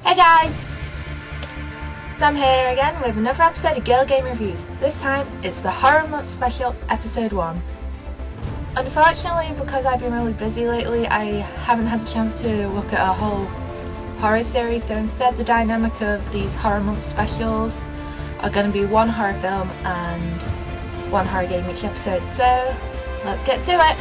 Hey guys! So I'm here again with another episode of Girl Game Reviews. This time it's the Horror Month Special Episode 1. Unfortunately, because I've been really busy lately, I haven't had the chance to look at a whole horror series, so instead the dynamic of these Horror Month Specials are going to be one horror film and one horror game each episode. So let's get to it!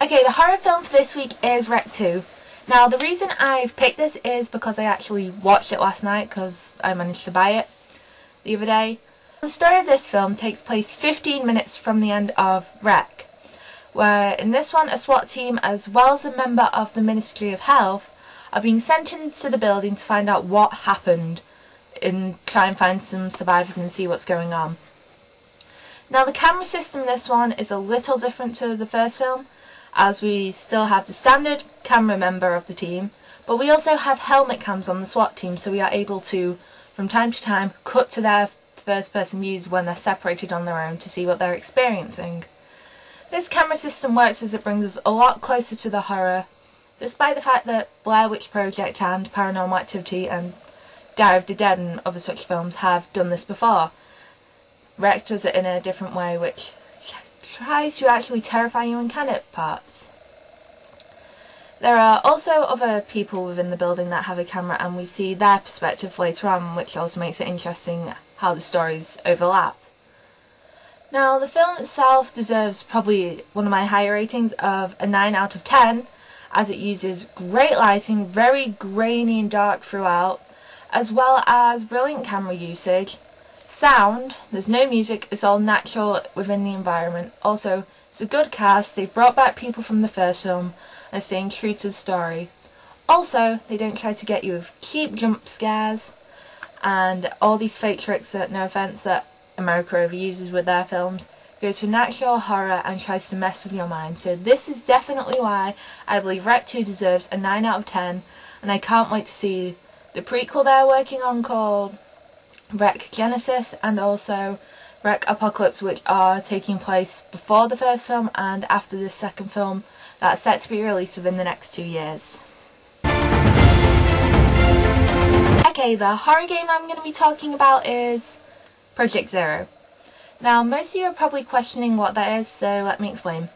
Okay, the horror film for this week is Wreck 2. Now, the reason I've picked this is because I actually watched it last night because I managed to buy it the other day. The story of this film takes place 15 minutes from the end of Wreck, where in this one a SWAT team as well as a member of the Ministry of Health are being sent into the building to find out what happened and try and find some survivors and see what's going on. Now, the camera system in this one is a little different to the first film, as we still have the standard camera member of the team, but we also have helmet cams on the SWAT team, so we are able to, from time to time, cut to their first person views when they're separated on their own to see what they're experiencing. This camera system works as it brings us a lot closer to the horror, despite the fact that Blair Witch Project and Paranormal Activity and Diary of the Dead and other such films have done this before. Wreck does it in a different way, which tries to actually terrify you in parts. There are also other people within the building that have a camera, and we see their perspective later on, which also makes it interesting how the stories overlap. Now, the film itself deserves probably one of my higher ratings of a 9 out of 10, as it uses great lighting, very grainy and dark throughout, as well as brilliant camera usage. Sound, there's no music, it's all natural within the environment. Also, it's a good cast, they've brought back people from the first film and are staying true to the story. Also, they don't try to get you with cheap jump scares and all these fake tricks that, no offence, that America overuses with their films. Goes for natural horror and tries to mess with your mind. So this is definitely why I believe Wreck 2 deserves a 9 out of 10, and I can't wait to see the prequel they're working on called Wreck Genesis and also Wreck Apocalypse, which are taking place before the first film and after the second film that's set to be released within the next 2 years. Okay, the horror game I'm going to be talking about is Project Zero. Now, most of you are probably questioning what that is, so let me explain.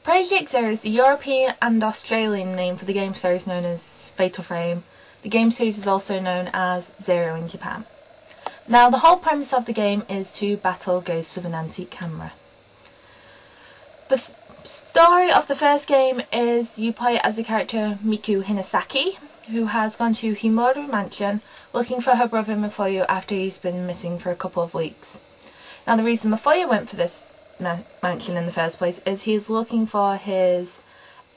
Project Zero is the European and Australian name for the game series known as Fatal Frame. The game series is also known as Zero in Japan. Now, the whole premise of the game is to battle ghosts with an antique camera. The story of the first game is you play as the character Miku Hinasaki, who has gone to Himuro Mansion looking for her brother Mafuyu after he's been missing for a couple of weeks. Now, the reason Mafuyu went for this mansion in the first place is he's looking for his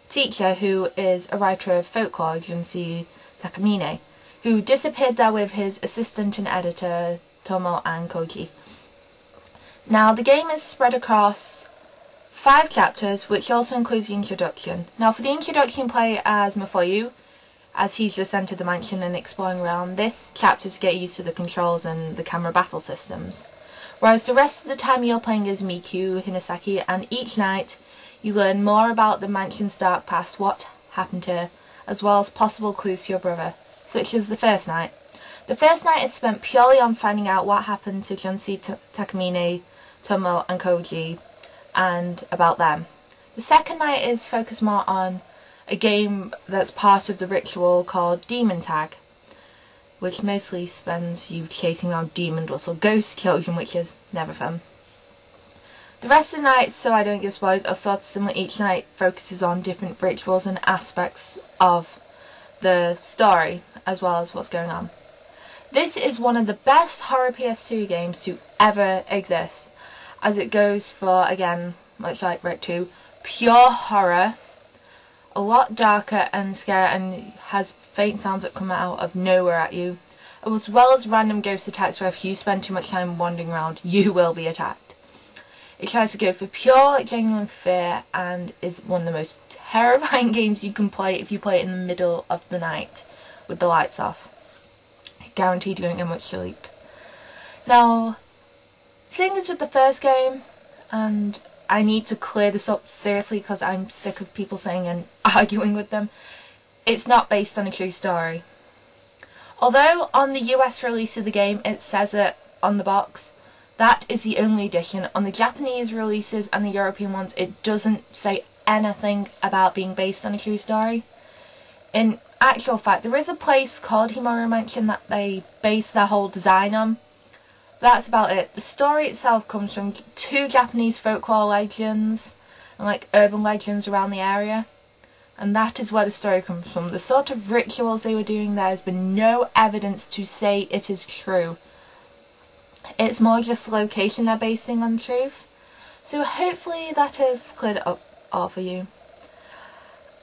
teacher, who is a writer of folklore, Junshi Takamine, who disappeared there with his assistant and editor, Tomo and Koji. Now, the game is spread across 5 chapters, which also includes the introduction. Now, for the introduction, play as Mafuyu, as he's just entered the mansion and exploring around. This chapter to get used to the controls and the camera battle systems. Whereas the rest of the time you're playing as Miku Hinasaki, and each night you learn more about the mansion's dark past, what happened here, as well as possible clues to your brother, such as the first night. The first night is spent purely on finding out what happened to Junshi Takamine, Tomo and Koji, and about them. The second night is focused more on a game that's part of the ritual called Demon Tag, which mostly spends you chasing around demon little ghost children, which is never fun. The rest of the nights, so I don't get spoiled, are sort of similar. Each night focuses on different rituals and aspects of the story, as well as what's going on. This is one of the best horror PS2 games to ever exist, as it goes for, again, much like Wreck 2, pure horror, a lot darker and scary, and has faint sounds that come out of nowhere at you, as well as random ghost attacks where if you spend too much time wandering around, you will be attacked. It tries to go for pure, genuine fear, and is one of the most terrifying games you can play if you play it in the middle of the night with the lights off. Guaranteed you won't get much sleep. Now, seeing this with the first game, and I need to clear this up seriously because I'm sick of people saying and arguing with them. it's not based on a true story. Although on the US release of the game it says it on the box, that is the only edition. On the Japanese releases and the European ones, it doesn't say anything about being based on a true story. In actual fact, there is a place called Himura Mansion that they base their whole design on. That's about it. The story itself comes from 2 Japanese folklore legends and like urban legends around the area. And that is where the story comes from. The sort of rituals they were doing, there has been no evidence to say it is true. It's more just the location they're basing on truth. So hopefully that has cleared it up all for you.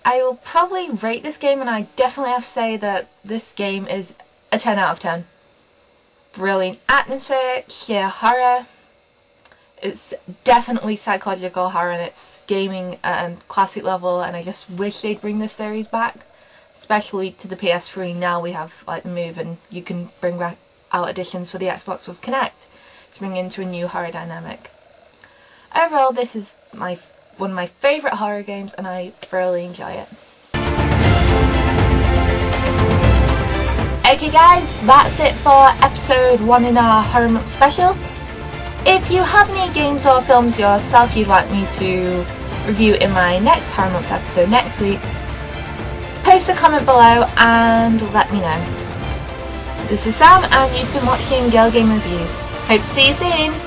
I will probably rate this game, and I definitely have to say that this game is a 10 out of 10. Brilliant atmosphere, sheer horror. It's definitely psychological horror and it's gaming at a classic level, and I just wish they'd bring this series back, especially to the PS3. Now we have like the Move and you can bring back out editions for the Xbox with Kinect to bring into a new horror dynamic. Overall, this is one of my favourite horror games and I thoroughly enjoy it. Okay guys, that's it for episode 1 in our Horror Month special. If you have any games or films yourself you'd like me to review in my next Horror Month episode next week, post a comment below and let me know. This is Sam and you've been watching Girl Game Reviews. Hope to see you soon!